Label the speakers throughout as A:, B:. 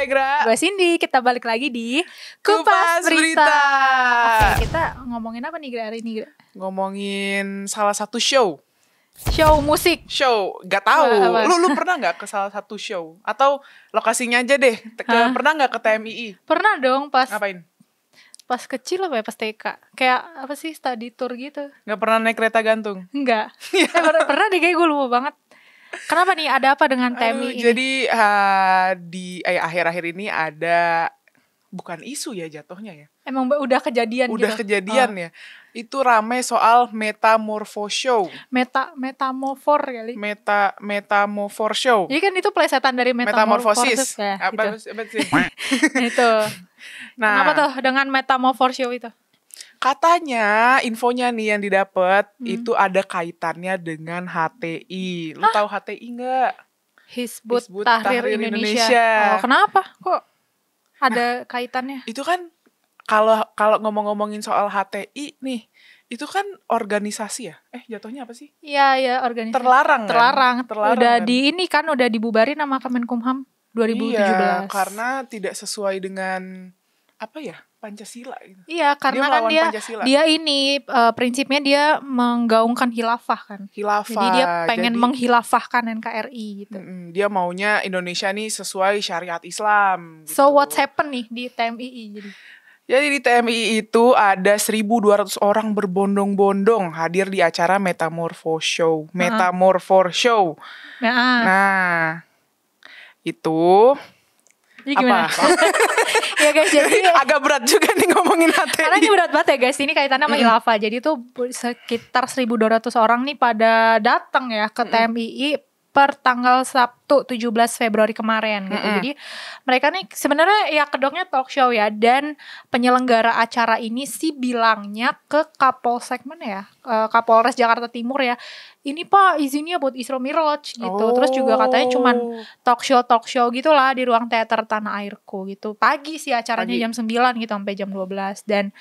A: Gra.
B: Gue Cindy, kita balik lagi di
A: Kupas Berita.
B: Oke, kita ngomongin apa nih Gra hari ini, Gra?
A: Ngomongin salah satu show.
B: Show musik.
A: Gak tahu.
B: Apa?
A: Lu pernah nggak ke salah satu show? Atau lokasinya aja deh. Pernah nggak ke TMII?
B: Pernah dong
A: Ngapain?
B: Pas kecil apa ya, pas TK. Kayak apa sih, study tour gitu.
A: Nggak pernah naik kereta gantung?
B: Enggak. Pernah deh, kayak gue lupa banget. Kenapa nih, ada apa dengan TMI ini?
A: Jadi di akhir-akhir ini ada, bukan isu ya jatuhnya ya.
B: Emang udah kejadian
A: Udah
B: gitu?
A: kejadian ya. Itu rame soal Metamorpho Show.
B: Metamofor kali.
A: Metamorpho Show.
B: Jadi kan itu plesetan dari
A: Metamorphosis.
B: Ya,
A: Apa
B: gitu.
A: sih?
B: Nah, itu.
A: Nah,
B: Kenapa tuh dengan Metamorpho Show itu?
A: katanya infonya nih yang didapat itu ada kaitannya dengan HTI. Lu tahu HTI nggak?
B: Hizbut
A: Tahrir
B: Tahrir
A: Indonesia.
B: Indonesia. Oh, kenapa? Kok ada kaitannya?
A: Itu kan kalau ngomongin soal HTI nih, itu kan organisasi ya? Jatuhnya apa sih?
B: Iya, organisasi.
A: Terlarang.
B: Udah
A: kan?
B: udah dibubarin sama Kemenkumham 2017.
A: Iya, karena tidak sesuai dengan apa ya? Pancasila gitu.
B: Iya, karena kan dia ini prinsipnya dia menggaungkan khilafah kan.
A: Khilafah.
B: Jadi dia pengen menghilafahkan NKRI gitu.
A: Dia maunya Indonesia nih sesuai syariat Islam gitu.
B: So what's happen nih di TMII
A: Jadi di TMII itu ada 1.200 orang berbondong-bondong hadir di acara Metamorpho Show. Nah, itu
B: jadi gimana?
A: apa?
B: Ya guys, jadi
A: agak berat juga nih ngomongin HTI.
B: karena ini berat banget ya guys, ini kaitannya sama khilafah. Jadi itu sekitar 1.200 orang nih pada datang ya ke TMII per tanggal Sabtu 17 Februari kemarin gitu. Jadi mereka nih sebenarnya ya kedoknya talk show ya, dan penyelenggara acara ini sih bilangnya ke Kapolsek mana ya, Kapolres Jakarta Timur ya, ini Pak izinnya buat Isra Miraj gitu. Terus juga katanya cuman talk show gitulah di ruang teater Tanah Airku gitu. Pagi sih acaranya jam 9 gitu sampai jam 12. Dan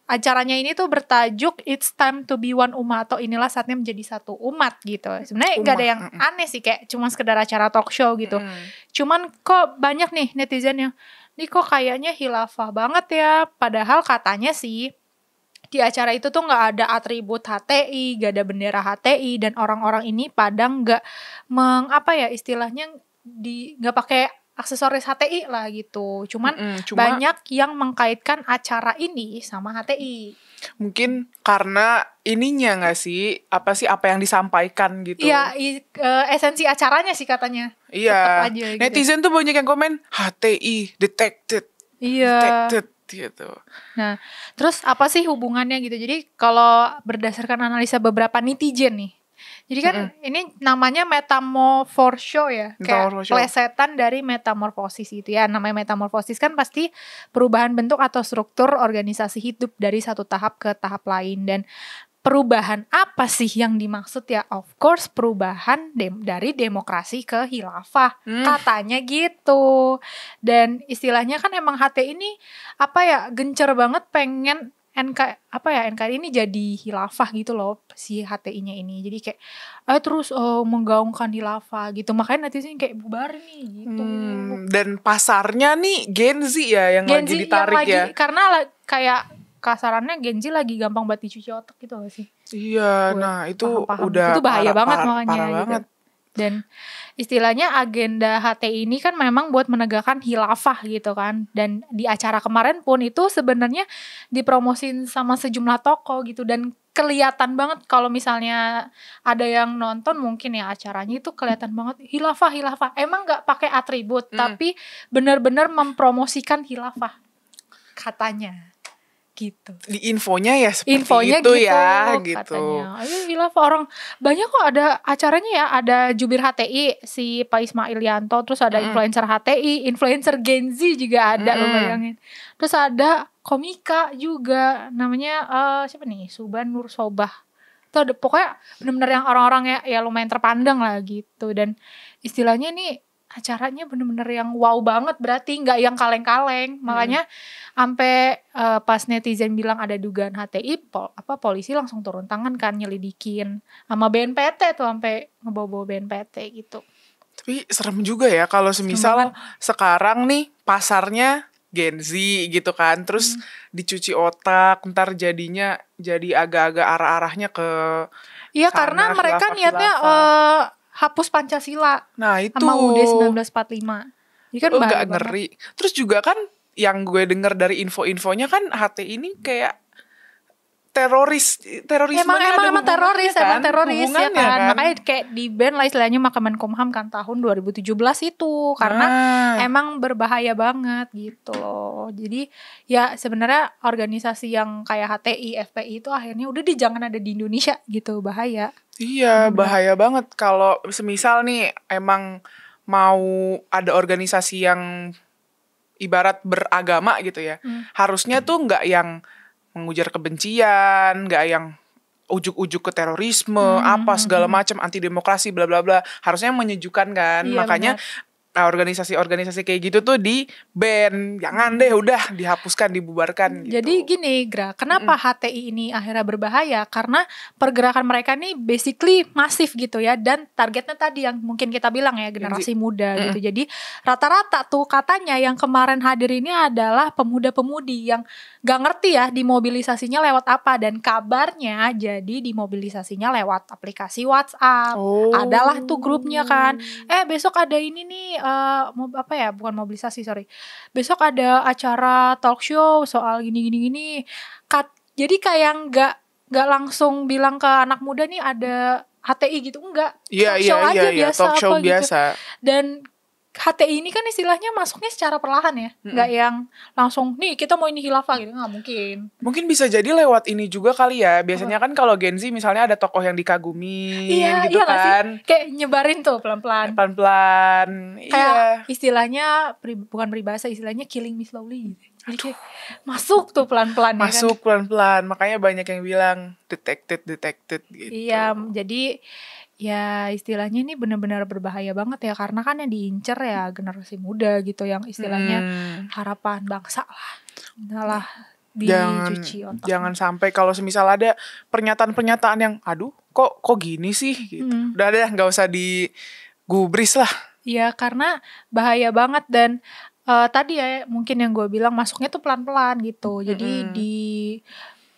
B: acaranya ini tuh bertajuk It's Time to Be One Umat, atau inilah saatnya menjadi satu umat gitu. Sebenarnya nggak ada yang aneh sih, kayak cuma sekedar acara talk show gitu. Cuman kok banyak nih netizen yang ini kok kayaknya khilafah banget ya. Padahal katanya sih di acara itu tuh nggak ada atribut HTI, nggak ada bendera HTI, dan orang-orang ini pada nggak istilahnya nggak pakai aksesoris HTI lah gitu. Cuma banyak yang mengkaitkan acara ini sama HTI. Mungkin
A: karena ininya nggak sih, apa yang disampaikan gitu.
B: Iya, esensi acaranya sih katanya.
A: Iya.
B: Aja, gitu.
A: Netizen tuh banyak yang komen HTI detected.
B: Iya.
A: Detected gitu.
B: Nah, terus apa sih hubungannya gitu? Jadi kalau berdasarkan analisa beberapa netizen nih, jadi kan ini namanya Metamorpho Show ya, kayak plesetan dari metamorfosis gitu ya. Namanya metamorfosis kan pasti perubahan bentuk atau struktur organisasi hidup dari satu tahap ke tahap lain. Dan perubahan apa sih yang dimaksud ya? Of course perubahan dari demokrasi ke khilafah, katanya gitu. Dan istilahnya kan emang HT ini gencer banget pengen NKRI ini jadi khilafah gitu loh, si HTI-nya ini. Jadi kayak terus menggaungkan khilafah gitu. Makanya netizen kayak bubar nih gitu.
A: Dan pasarnya nih Gen Z ya yang lagi ditarik ya.
B: Karena kayak kasarannya Gen Z lagi gampang buat dicuci otak gitu gak sih?
A: Iya, nah itu udah
B: itu bahaya banget makanya
A: parah
B: gitu.
A: Banget.
B: Dan istilahnya agenda HTI ini kan memang buat menegakkan khilafah gitu kan. Dan di acara kemarin pun itu sebenarnya dipromosin sama sejumlah tokoh gitu. Dan kelihatan banget kalau misalnya ada yang nonton mungkin ya acaranya itu kelihatan banget khilafah. Emang gak pakai atribut tapi benar-benar mempromosikan khilafah katanya. Gitu.
A: Di infonya ya seperti itu gitu, ya gitu.
B: Katanya. Ayo khilafah, orang banyak kok ada acaranya ya, ada jubir HTI si Pak Ismail Yanto, terus ada influencer HTI, influencer Gen Z juga ada lo bayangin. Terus ada komika juga namanya siapa nih? Suban Nur Sobah. Tuh ada pokoknya benar-benar yang orang-orang ya lumayan terpandang lah gitu. Dan istilahnya nih acaranya bener-bener yang wow banget, berarti nggak yang kaleng-kaleng. Makanya sampai pas netizen bilang ada dugaan HTI, polisi langsung turun tangan kan nyelidikin sama BNPT tuh, sampai ngebawa BNPT gitu.
A: Tapi serem juga ya kalau semisal sekarang nih pasarnya Gen Z gitu kan, terus dicuci otak, ntar jadinya jadi agak-agak arah-arahnya ke
B: Iya, karena mereka niatnya hapus Pancasila.
A: Nah itu
B: sama UUD 1945. Jadi kan
A: gak ngeri. Terus juga kan yang gue dengar dari info-infonya kan HTI ini kayak terorisme
B: emang teroris
A: kan?
B: ya kan. Makanya kayak di ban lah istilahnya Kemenkumham kan tahun 2017 itu karena emang berbahaya banget gitu loh. Jadi ya sebenarnya organisasi yang kayak HTI, FPI itu akhirnya udah jangan ada di Indonesia gitu, bahaya.
A: Iya, bahaya banget kalau semisal nih emang mau ada organisasi yang ibarat beragama gitu ya. Harusnya tuh nggak yang mengujar kebencian, nggak yang ujuk-ujuk ke terorisme, apa segala macam, anti demokrasi, bla bla bla. Harusnya menyejukkan kan. Iya, makanya organisasi-organisasi kayak gitu tuh di ban, jangan deh, udah dihapuskan, dibubarkan gitu.
B: Jadi gini Gra, kenapa HTI ini akhirnya berbahaya? Karena pergerakan mereka nih basically masif gitu ya, dan targetnya tadi yang mungkin kita bilang ya generasi muda gitu. Jadi rata-rata tuh katanya yang kemarin hadir ini adalah pemuda-pemudi yang gak ngerti ya dimobilisasinya lewat apa, dan kabarnya jadi dimobilisasinya lewat aplikasi WhatsApp. Adalah tuh grupnya kan, besok ada ini nih bukan mobilisasi, besok ada acara talk show soal gini. Jadi kayak nggak langsung bilang ke anak muda nih ada HTI gitu, enggak.
A: Talk show biasa.
B: Dan HTI ini kan istilahnya masuknya secara perlahan ya, nggak yang langsung nih kita mau ini khilafah gitu, nggak mungkin.
A: Mungkin bisa jadi lewat ini juga kali ya. Biasanya kan kalau Gen Z misalnya ada tokoh yang dikagumi gitu kan.
B: Kayak nyebarin tuh pelan-pelan. Kayak istilahnya bukan peribahasa, istilahnya killing me slowly gitu. Jadi masuk tuh pelan-pelan.
A: Masuk pelan-pelan. Makanya banyak yang bilang detected gitu.
B: Iya, jadi ya istilahnya ini benar-benar berbahaya banget ya, karena kan yang diincer ya generasi muda gitu, yang istilahnya harapan bangsa lah dicuci otak.
A: Jangan sampai kalau semisal ada pernyataan-pernyataan yang aduh kok gini sih gitu. Udah deh, nggak usah digubris lah.
B: Iya, karena bahaya banget. Dan tadi ya mungkin yang gue bilang masuknya tuh pelan-pelan gitu. Jadi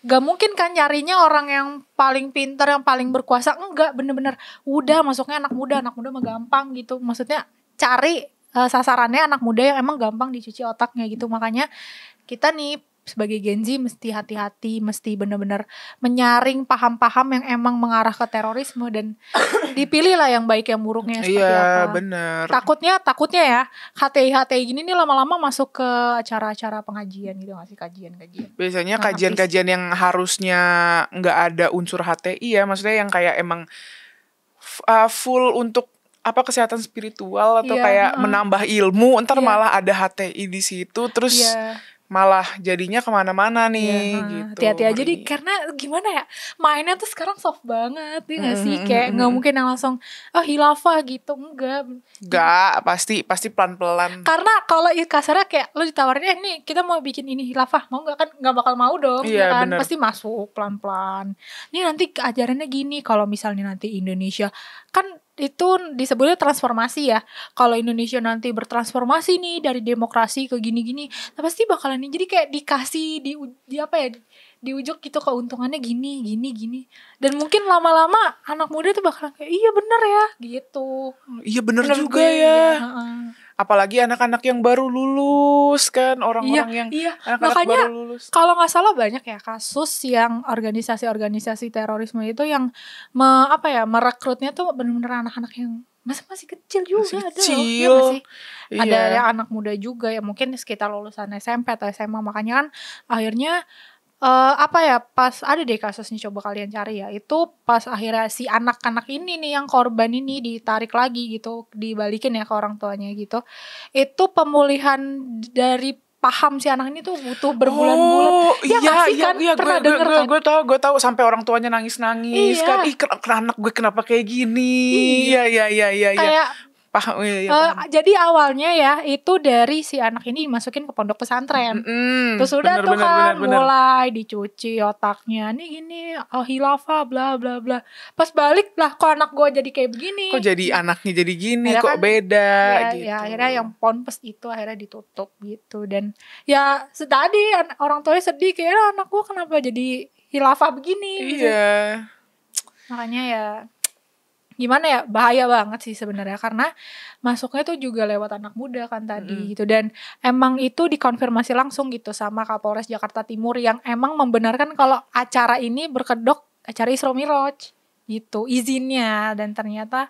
B: gak mungkin kan nyarinya orang yang paling pintar, yang paling berkuasa. Enggak, bener-bener udah masuknya anak muda mah gampang gitu. Maksudnya cari sasarannya anak muda yang emang gampang dicuci otaknya gitu. Makanya kita nih sebagai Gen Z mesti hati-hati, mesti benar-benar menyaring paham-paham yang emang mengarah ke terorisme, dan dipilih lah yang baik yang buruknya seperti apa.
A: Iya, benar.
B: Takutnya ya HTI gini nih lama-lama masuk ke acara-acara pengajian gitu, ngasih kajian-kajian.
A: Biasanya kajian-kajian yang harusnya nggak ada unsur HTI ya, maksudnya yang kayak emang full untuk kesehatan spiritual atau kayak menambah ilmu, ntar malah ada HTI di situ, terus malah jadinya kemana-mana nih gitu.
B: Hati-hati aja nih, karena gimana ya, mainnya tuh sekarang soft banget ya gak sih? Kayak gak mungkin yang langsung hilafah gitu, enggak,
A: pasti pelan-pelan.
B: Karena kalau kasarnya kayak lo ditawarin nih kita mau bikin ini hilafah, mau gak? Kan gak bakal mau dong.
A: Iya,
B: kan? Pasti masuk pelan-pelan. Ini nanti ajarannya gini, kalau misalnya nanti Indonesia kan itu disebutnya transformasi ya. Kalau Indonesia nanti bertransformasi nih dari demokrasi ke gini-gini, nah pasti bakalan jadi kayak dikasih diujuk gitu keuntungannya gini. Dan mungkin lama-lama anak muda tuh bakalan kayak iya bener ya gitu.
A: Iya bener juga ya. Apalagi anak-anak yang baru lulus kan, orang-orang yang anak-anak baru lulus.
B: Kalau nggak salah banyak ya kasus yang organisasi-organisasi terorisme itu yang merekrutnya tuh benar-benar anak-anak yang masih kecil juga, ada yang anak muda juga ya, mungkin sekitar lulusan SMP atau SMA. Makanya kan akhirnya pas ada deh kasusnya, coba kalian cari ya, itu pas akhirnya si anak-anak ini nih yang korban ini ditarik lagi gitu, dibalikin ya ke orang tuanya gitu. Itu pemulihan dari paham si anak ini tuh butuh berbulan-bulan.
A: Gue tahu sampai orang tuanya nangis-nangis kan. Anak gue kenapa kayak gini? Iya.
B: Kayak
A: Paham, iya.
B: Jadi awalnya ya itu dari si anak ini dimasukin ke pondok pesantren. Terus udah tuh kan mulai dicuci otaknya. Nih gini, hilafah bla bla bla. Pas balik lah kok anak gue jadi kayak begini.
A: Kok jadi anaknya jadi gini, akhirnya kok kan, beda gitu.
B: Ya akhirnya yang ponpes itu akhirnya ditutup gitu. Dan ya tadi orang tuanya sedih kayak anak gue kenapa jadi hilafah begini.
A: Iya.
B: Makanya ya gimana ya, bahaya banget sih sebenarnya karena masuknya tuh juga lewat anak muda kan tadi gitu. Dan emang itu dikonfirmasi langsung gitu sama Kapolres Jakarta Timur yang emang membenarkan kalau acara ini berkedok acara Isra Miraj gitu izinnya. Dan ternyata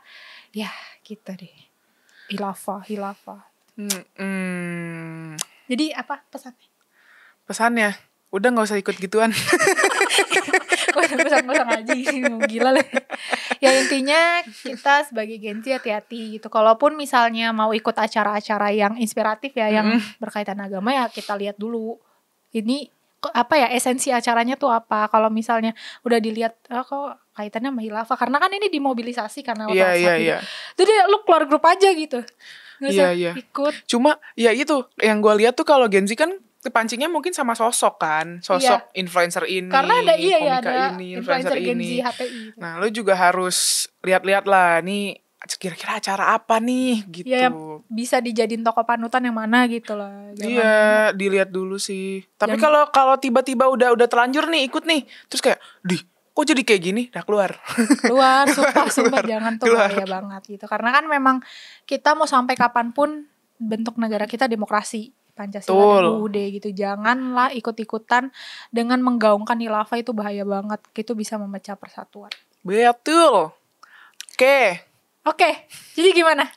B: ya gitu deh, hilafah. Jadi apa
A: pesannya? Udah gak usah ikut gituan.
B: Pesan-pesan ngaji gila lah. Ya intinya kita sebagai Gen Z hati-hati gitu. Kalaupun misalnya mau ikut acara-acara yang inspiratif ya, yang berkaitan agama ya kita lihat dulu. Ini apa ya esensi acaranya tuh apa. Kalau misalnya udah dilihat kok kaitannya sama hilafah, karena kan ini dimobilisasi karena WhatsApp gitu. Jadi lu keluar grup aja gitu. Gak usah ikut.
A: Cuma ya itu yang gue lihat tuh kalau Gen Z kan kepancingnya mungkin sama sosok kan, influencer ini,
B: karena ada
A: ini, influencer ini.
B: HTI.
A: Nah, lu juga harus lihat-lihat lah, nih kira-kira acara apa nih gitu.
B: Ya, bisa dijadiin toko panutan yang mana gitu lah.
A: Iya, dilihat dulu sih. Tapi kalau tiba-tiba udah terlanjur nih ikut nih, terus kayak, kok jadi kayak gini? Nah, keluar,
B: sumpah jangan tuh, bahaya banget gitu. Karena kan memang kita mau sampai kapanpun bentuk negara kita demokrasi. Pancasila dan UUD gitu. Janganlah ikut-ikutan dengan menggaungkan hilafah, itu bahaya banget. Itu bisa memecah persatuan.
A: Betul. Oke.
B: Jadi gimana?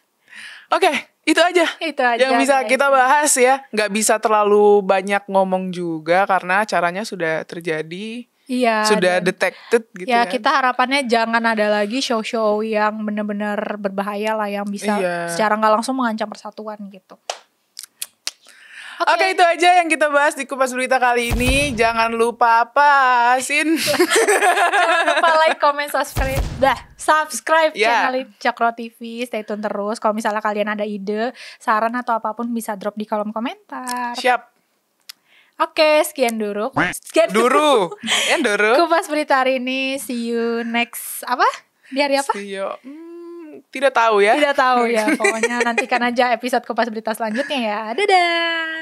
A: Oke, itu aja yang bisa kita bahas ya. Gak bisa terlalu banyak ngomong juga karena acaranya sudah terjadi.
B: Iya.
A: Sudah detected gitu ya.
B: Ya kita harapannya jangan ada lagi show-show yang benar-benar berbahaya lah, yang bisa secara gak langsung mengancam persatuan gitu.
A: Oke, itu aja yang kita bahas di Kupas Berita kali ini. Jangan lupa Sin?
B: Jangan lupa like, comment, subscribe channel Cokro TV. Stay tune terus. Kalau misalnya kalian ada ide, saran atau apapun bisa drop di kolom komentar.
A: Siap.
B: Oke, sekian dulu. Kupas Berita hari ini. See you next di hari apa?
A: See you. Tidak tahu ya.
B: Pokoknya nantikan aja episode Kupas Berita selanjutnya ya. Dadah.